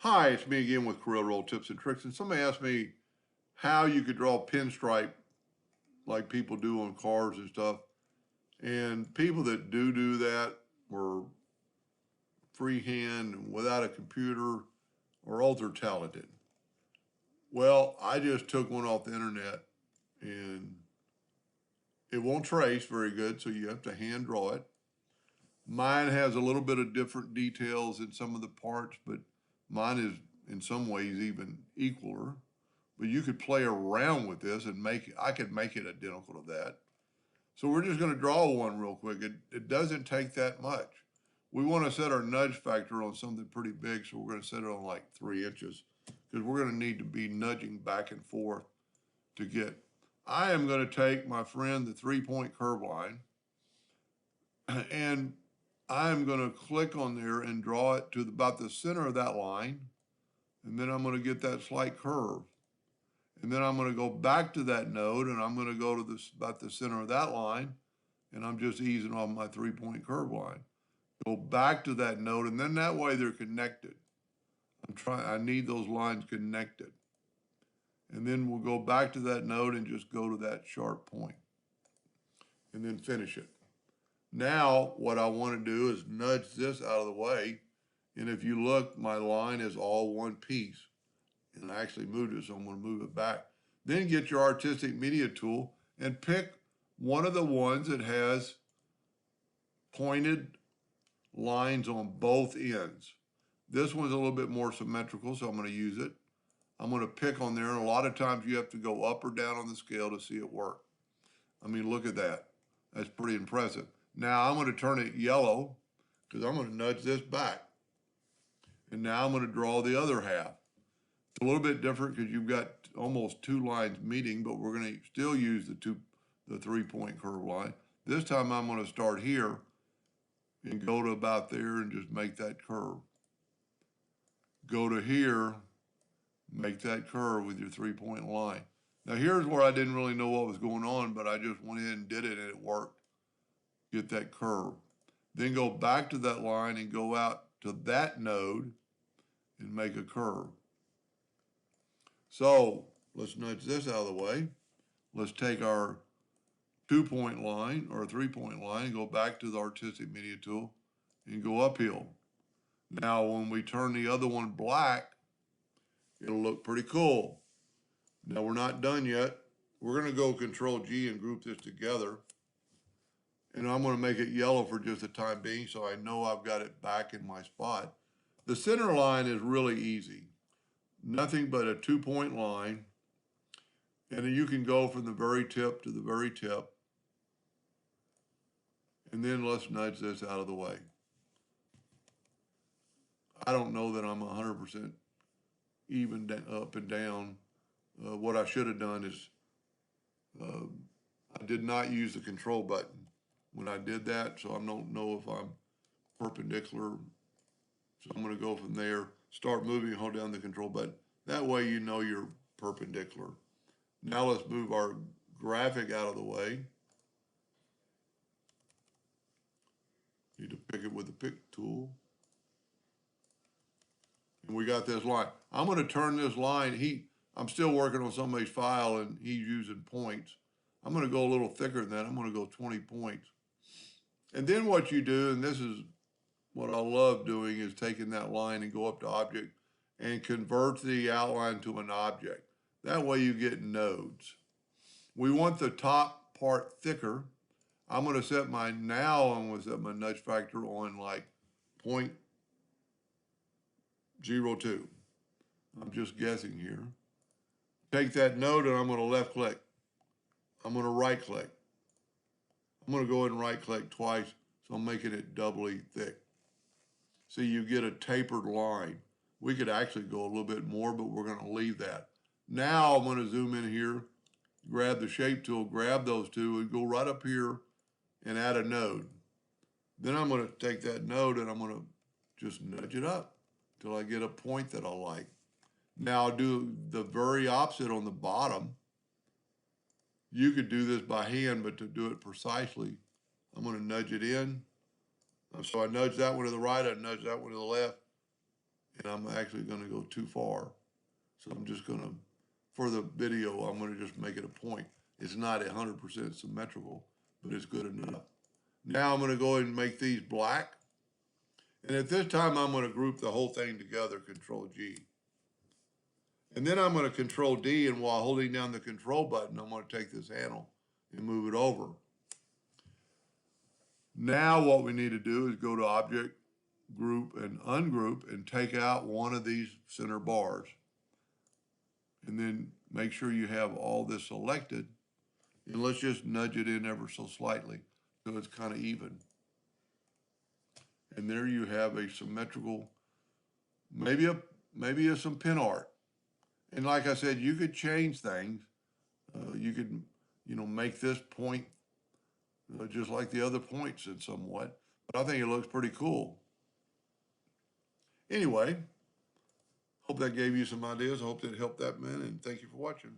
Hi, it's me again with Corel Roll Tips and Tricks. And somebody asked me how you could draw a pinstripe like people do on cars and stuff. And people that do that were freehand and without a computer or ultra talented. Well, I just took one off the internet and it won't trace very good, so you have to hand draw it. Mine has a little bit of different details in some of the parts, but mine is in some ways even equaler. But you could play around with this and I could make it identical to that. So we're just gonna draw one real quick. It doesn't take that much. We wanna set our nudge factor on something pretty big, so we're gonna set it on like 3 inches because we're gonna need to be nudging back and forth to get. I am gonna take my friend, the 3-point curve line, and I'm gonna click on there and draw it to about the center of that line. And then I'm gonna get that slight curve. And then I'm going to go back to that node and I'm going to go to about the center of that line and I'm just easing off my 3-point curve line. Go back to that node and then that way they're connected. I need those lines connected. And then we'll go back to that node and just go to that sharp point and then finish it. Now what I want to do is nudge this out of the way. And if you look, my line is all one piece. And I actually moved it, so I'm going to move it back. Then get your artistic media tool and pick one of the ones that has pointed lines on both ends. This one's a little bit more symmetrical, so I'm going to use it. I'm going to pick on there, and a lot of times you have to go up or down on the scale to see it work. I mean, look at that. That's pretty impressive. Now I'm going to turn it yellow because I'm going to nudge this back. And now I'm going to draw the other half. It's a little bit different because you've got almost two lines meeting, but we're going to still use the 3-point curve line. This time I'm going to start here and go to about there and just make that curve. Go to here, make that curve with your 3-point line. Now here's where I didn't really know what was going on, but I just went in and did it and it worked. Get that curve. Then go back to that line and go out to that node and make a curve. So let's nudge this out of the way. Let's take our 2-point line or a 3-point line and go back to the artistic media tool and go uphill. Now, when we turn the other one black, it'll look pretty cool. Now, we're not done yet. We're going to go Control G and group this together. And I'm going to make it yellow for just the time being so I know I've got it back in my spot. The center line is really easy. Nothing but a 2-point line. And then you can go from the very tip to the very tip. And then let's nudge this out of the way. I don't know that I'm 100% even up and down. What I should have done is I did not use the control button when I did that, so I don't know if I'm perpendicular. So I'm going to go from there, start moving, hold down the control button. That way you know you're perpendicular. Now let's move our graphic out of the way. Need to pick it with the pick tool. And we got this line. I'm going to turn this line. I'm still working on somebody's file and he's using points. I'm going to go a little thicker than that. I'm going to go 20 points. And then what you do, and this is what I love doing, is taking that line and go up to object and convert the outline to an object. That way you get nodes. We want the top part thicker. I'm going to set my nudge factor on like 0.02. I'm just guessing here. Take that node and I'm going to left click. I'm going to right click. I'm going to go ahead and right click twice, so I'm making it doubly thick. See, you get a tapered line. We could actually go a little bit more, but we're going to leave that. Now I'm going to zoom in here, grab the shape tool, grab those two, and go right up here and add a node. Then I'm going to take that node and I'm going to just nudge it up till I get a point that I like. Now I'll do the very opposite on the bottom. You could do this by hand, but to do it precisely, I'm going to nudge it in. So I nudge that one to the right, I nudge that one to the left, and I'm actually going to go too far. So I'm just going to, for the video, I'm going to just make it a point. It's not 100% symmetrical, but it's good enough. Now I'm going to go ahead and make these black. And at this time, I'm going to group the whole thing together, Control G. And then I'm going to Control D, and while holding down the Control button, I'm going to take this handle and move it over. Now what we need to do is go to Object, Group, and Ungroup, and take out one of these center bars. And then make sure you have all this selected, and let's just nudge it in ever so slightly so it's kind of even. And there you have a symmetrical, maybe some pin art. And like I said, you could change things. You could, make this point just like the other points in somewhat. But I think it looks pretty cool. Anyway, hope that gave you some ideas. I hope that helped that man, and thank you for watching.